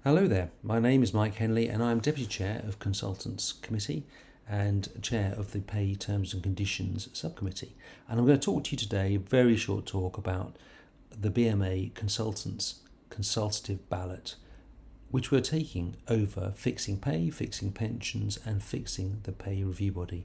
Hello there, my name is Mike Henley and I'm Deputy Chair of Consultants Committee and Chair of the Pay Terms and Conditions Subcommittee. And I'm going to talk to you today, a very short talk about the BMA Consultants Consultative ballot, which we're taking over fixing pay, fixing pensions and fixing the pay review body.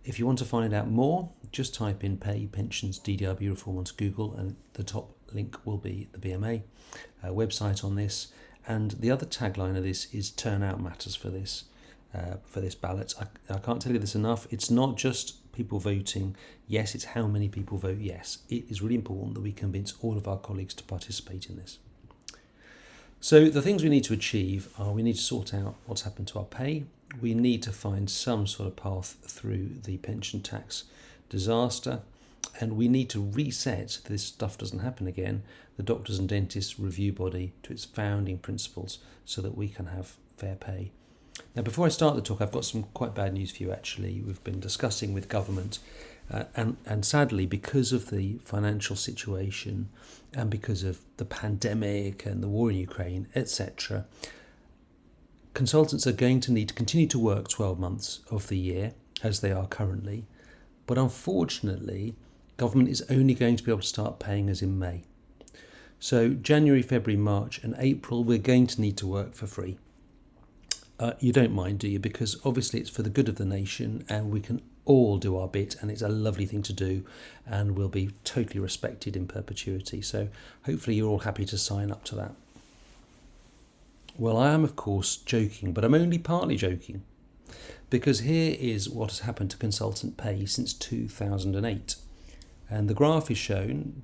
If you want to find out more, just type in pay, pensions, DDIB reform onto Google and the top link will be the BMA website on this. And the other tagline of this is Turnout matters for this ballot. I can't tell you this enough. It's not just people voting yes, it's how many people vote yes. It is really important that we convince all of our colleagues to participate in this. So the things we need to achieve are we need to sort out what's happened to our pay. We need to find some sort of path through the pension tax disaster. And we need to reset, so this stuff doesn't happen again, the Doctors and Dentists Review Body to its founding principles so that we can have fair pay. Now, before I start the talk, I've got some quite bad news for you, actually. We've been discussing with government and sadly, because of the financial situation and because of the pandemic and the war in Ukraine, etc., consultants are going to need to continue to work 12 months of the year as they are currently. But unfortunately, government is only going to be able to start paying us in May. So January, February, March and April, we're going to need to work for free. You don't mind, do you? Because obviously it's for the good of the nation and we can all do our bit and it's a lovely thing to do and we'll be totally respected in perpetuity. So hopefully you're all happy to sign up to that. Well, I am of course joking, but I'm only partly joking. Because here is what has happened to consultant pay since 2008. And the graph is shown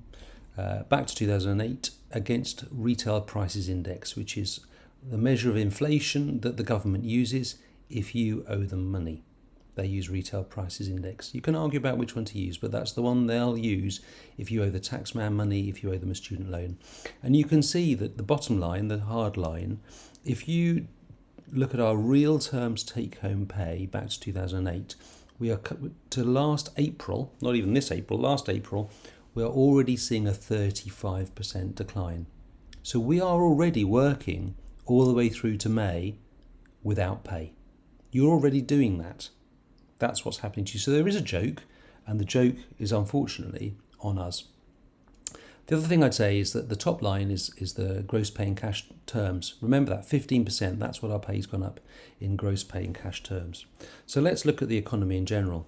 back to 2008 against Retail Prices Index, which is the measure of inflation that the government uses if you owe them money. They use Retail Prices Index. You can argue about which one to use, but that's the one they'll use if you owe the taxman money, if you owe them a student loan. And you can see that the bottom line, the hard line, if you look at our real terms take-home pay back to 2008, we are to last April, not even this April, last April, we are already seeing a 35% decline. So we are already working all the way through to May without pay. You're already doing that. That's what's happening to you. So there is a joke, and the joke is unfortunately on us. The other thing I'd say is that the top line is the gross pay in cash terms. Remember that, 15%, that's what our pay's gone up in gross pay in cash terms. So let's look at the economy in general.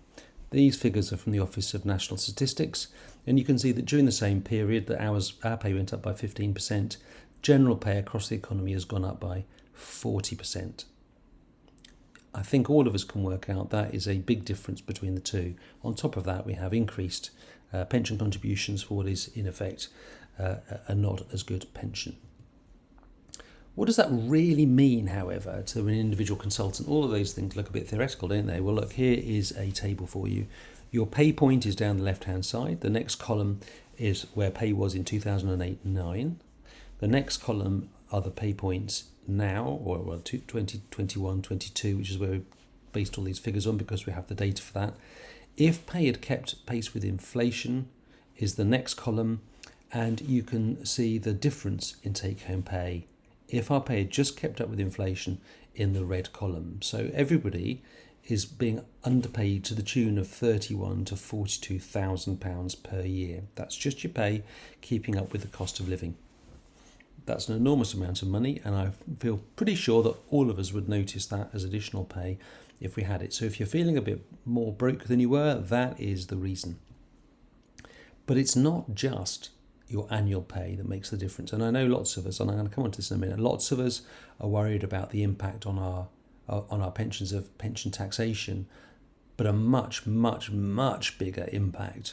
These figures are from the Office of National Statistics, and you can see that during the same period that our pay went up by 15%, general pay across the economy has gone up by 40%. I think all of us can work out that is a big difference between the two. On top of that, we have increased pension contributions for what is in effect a not as good pension. What does that really mean, however, to an individual consultant? All of those things look a bit theoretical, don't they? Well, look, here is a table for you. Your pay point is down the left-hand side. The next column is where pay was in 2008-9. The next column are the pay points now, or 2021-22, which is where we based all these figures on because we have the data for that. If pay had kept pace with inflation is the next column, and you can see the difference in take-home pay if our pay had just kept up with inflation in the red column. So everybody is being underpaid to the tune of £31,000 to £42,000 per year. That's just your pay keeping up with the cost of living. That's an enormous amount of money, and I feel pretty sure that all of us would notice that as additional pay if we had it. So if you're feeling a bit more broke than you were, that is the reason. But it's not just your annual pay that makes the difference. And I know lots of us, and I'm going to come on to this in a minute, lots of us are worried about the impact on our pensions of pension taxation, but a much, much, much bigger impact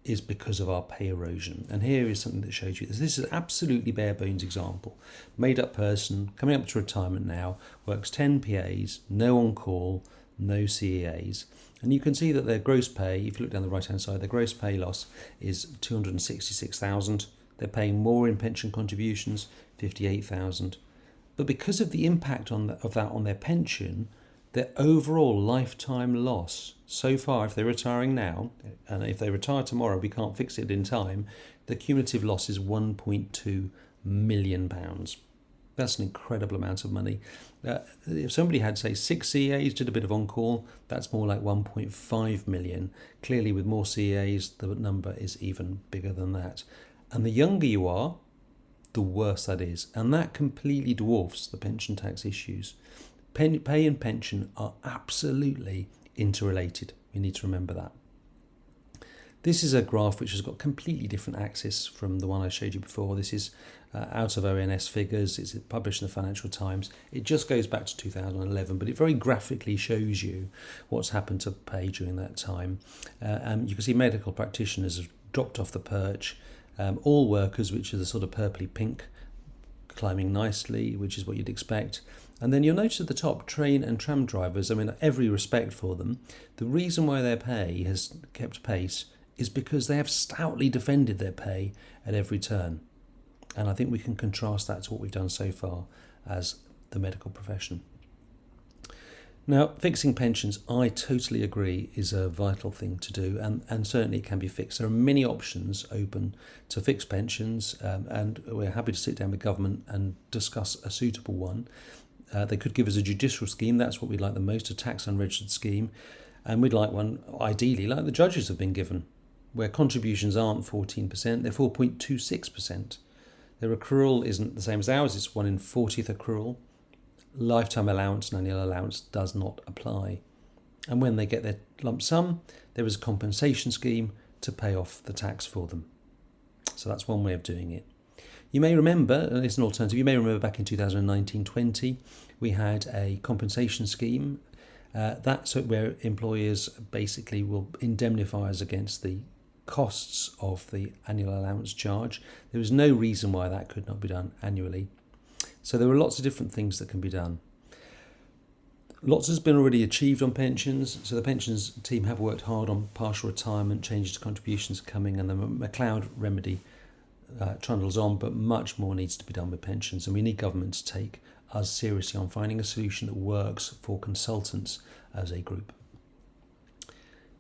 is because of our pay erosion. And here is something that shows you this. This is an absolutely bare bones example. Made up person, coming up to retirement now, works 10 PAs, no on call, no CEAs. And you can see that their gross pay, if you look down the right hand side, their gross pay loss is 266,000. They're paying more in pension contributions, 58,000. But because of the impact of that on their pension, their overall lifetime loss so far, if they're retiring now, and if they retire tomorrow, we can't fix it in time, the cumulative loss is £1.2 million. That's an incredible amount of money. If somebody had, say, 6 CEAs, did a bit of on-call, that's more like 1.5 million. Clearly, with more CEAs, the number is even bigger than that. And the younger you are, the worse that is. And that completely dwarfs the pension tax issues. Pay and pension are absolutely interrelated. We need to remember that. This is a graph which has got completely different axis from the one I showed you before. This is out of ONS figures. It's published in the Financial Times. It just goes back to 2011, but it very graphically shows you what's happened to pay during that time. And you can see medical practitioners have dropped off the perch. All workers, which are the sort of purpley pink, climbing nicely, which is what you'd expect. And then you'll notice at the top, train and tram drivers, I mean, every respect for them. The reason why their pay has kept pace is because they have stoutly defended their pay at every turn. And I think we can contrast that to what we've done so far as the medical profession. Now, fixing pensions, I totally agree, is a vital thing to do, and certainly it can be fixed. There are many options open to fix pensions, and we're happy to sit down with government and discuss a suitable one. They could give us a judicial scheme. That's what we'd like the most, a tax unregistered scheme. And we'd like one, ideally, like the judges have been given, where contributions aren't 14%, they're 4.26%. Their accrual isn't the same as ours, it's 1 in 40th accrual. Lifetime allowance and annual allowance does not apply. And when they get their lump sum, there is a compensation scheme to pay off the tax for them. So that's one way of doing it. You may remember, and it's an alternative, you may remember back in 2019-20, we had a compensation scheme. That's where employers basically will indemnify us against the costs of the annual allowance charge. There was no reason why that could not be done annually. So there are lots of different things that can be done. Lots has been already achieved on pensions. So the pensions team have worked hard on partial retirement, changes to contributions coming, and the McLeod remedy trundles on, but much more needs to be done with pensions. And we need government to take us seriously on finding a solution that works for consultants as a group.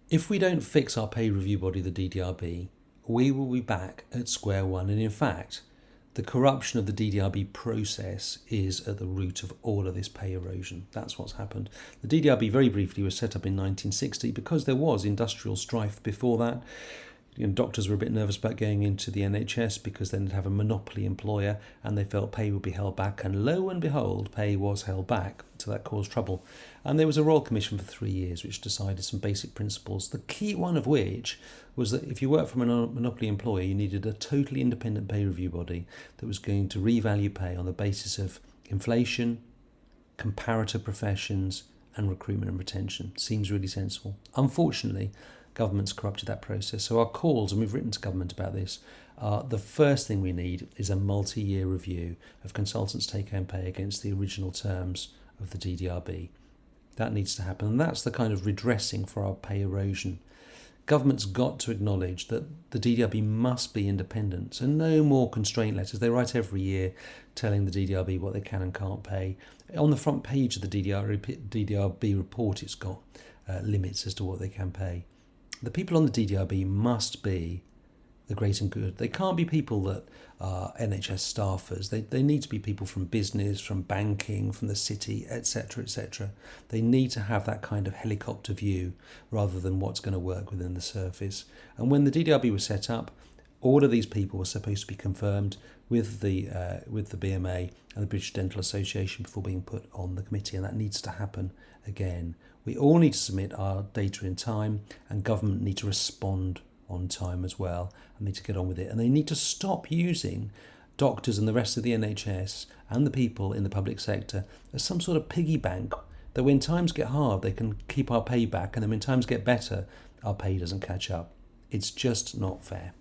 If we don't fix our pay review body, the DDRB, we will be back at square one. And in fact, the corruption of the DDRB process is at the root of all of this pay erosion. That's what's happened. The DDRB, very briefly, was set up in 1960 because there was industrial strife before that. Doctors were a bit nervous about going into the NHS because then they'd have a monopoly employer and they felt pay would be held back. And lo and behold, pay was held back. So that caused trouble. And there was a Royal Commission for 3 years which decided some basic principles, the key one of which was that if you worked for a monopoly employer, you needed a totally independent pay review body that was going to revalue pay on the basis of inflation, comparator professions, and recruitment and retention. Seems really sensible. Unfortunately, government's corrupted that process. So our calls, and we've written to government about this, the first thing we need is a multi-year review of consultants' take-home pay against the original terms of the DDRB. That needs to happen, and that's the kind of redressing for our pay erosion. Government's got to acknowledge that the DDRB must be independent, so no more constraint letters. They write every year telling the DDRB what they can and can't pay. On the front page of the DDRB report, it's got limits as to what they can pay. The people on the DDRB must be the great and good. They can't be people that are NHS staffers. They need to be people from business, from banking, from the city, etc., etc. They need to have that kind of helicopter view rather than what's going to work within the surface. And when the DDRB was set up, all of these people were supposed to be confirmed with the BMA and the British Dental Association before being put on the committee, and that needs to happen again. We all need to submit our data in time, and government need to respond on time as well, and need to get on with it. And they need to stop using doctors and the rest of the NHS and the people in the public sector as some sort of piggy bank that when times get hard, they can keep our pay back, and then when times get better, our pay doesn't catch up. It's just not fair.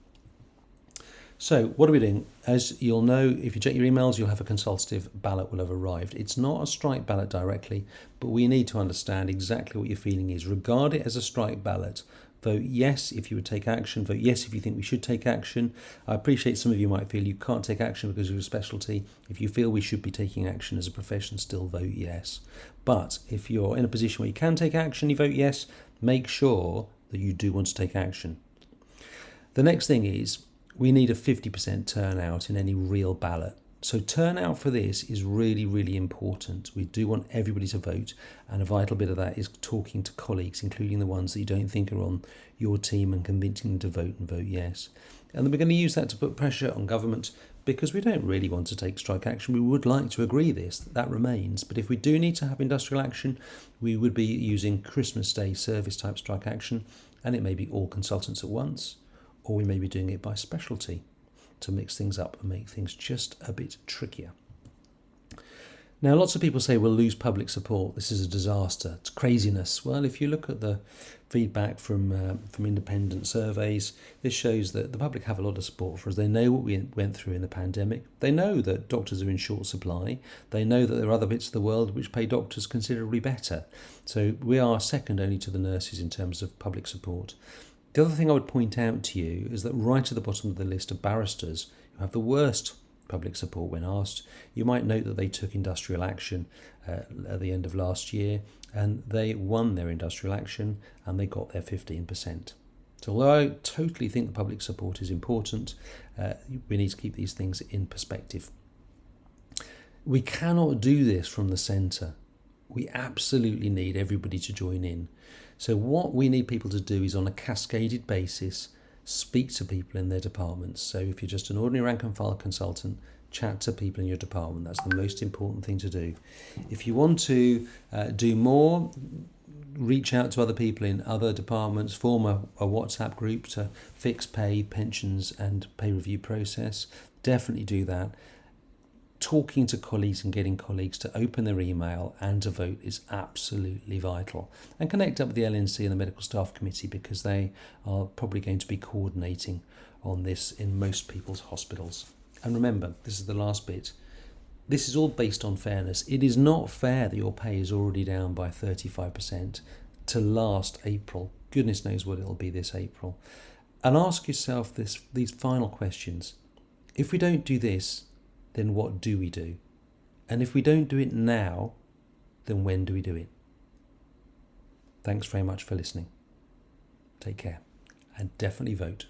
So what are we doing? As you'll know, if you check your emails, you'll have a consultative ballot will have arrived. It's not a strike ballot directly, but we need to understand exactly what your feeling is. Regard it as a strike ballot. Vote yes if you would take action. Vote yes if you think we should take action. I appreciate some of you might feel you can't take action because of your specialty. If you feel we should be taking action as a profession, still vote yes. But if you're in a position where you can take action, you vote yes. Make sure that you do want to take action. The next thing is, we need a 50% turnout in any real ballot. So turnout for this is really, really important. We do want everybody to vote, and a vital bit of that is talking to colleagues, including the ones that you don't think are on your team, and convincing them to vote and vote yes. And then we're going to use that to put pressure on government, because we don't really want to take strike action. We would like to agree this, that remains. But if we do need to have industrial action, we would be using Christmas Day service type strike action, and it may be all consultants at once, or we may be doing it by specialty to mix things up and make things just a bit trickier. Now, lots of people say we'll lose public support. This is a disaster. It's craziness. Well, if you look at the feedback from independent surveys, this shows that the public have a lot of support for us. They know what we went through in the pandemic. They know that doctors are in short supply. They know that there are other bits of the world which pay doctors considerably better. So we are second only to the nurses in terms of public support. The other thing I would point out to you is that right at the bottom of the list are barristers who have the worst public support when asked. You might note that they took industrial action at the end of last year, and they won their industrial action and they got their 15%. So although I totally think the public support is important, we need to keep these things in perspective. We cannot do this from the centre. We absolutely need everybody to join in. So what we need people to do is, on a cascaded basis, speak to people in their departments. So if you're just an ordinary rank and file consultant, chat to people in your department. That's the most important thing to do. If you want to do more, reach out to other people in other departments, form a WhatsApp group to fix pay, pensions and pay review process. Definitely do that. Talking to colleagues and getting colleagues to open their email and to vote is absolutely vital. And connect up with the LNC and the Medical Staff Committee, because they are probably going to be coordinating on this in most people's hospitals. And remember, this is the last bit. This is all based on fairness. It is not fair that your pay is already down by 35% to last April. Goodness knows what it'll be this April. And ask yourself these final questions. If we don't do this, then what do we do? And if we don't do it now, then when do we do it? Thanks very much for listening. Take care, and definitely vote.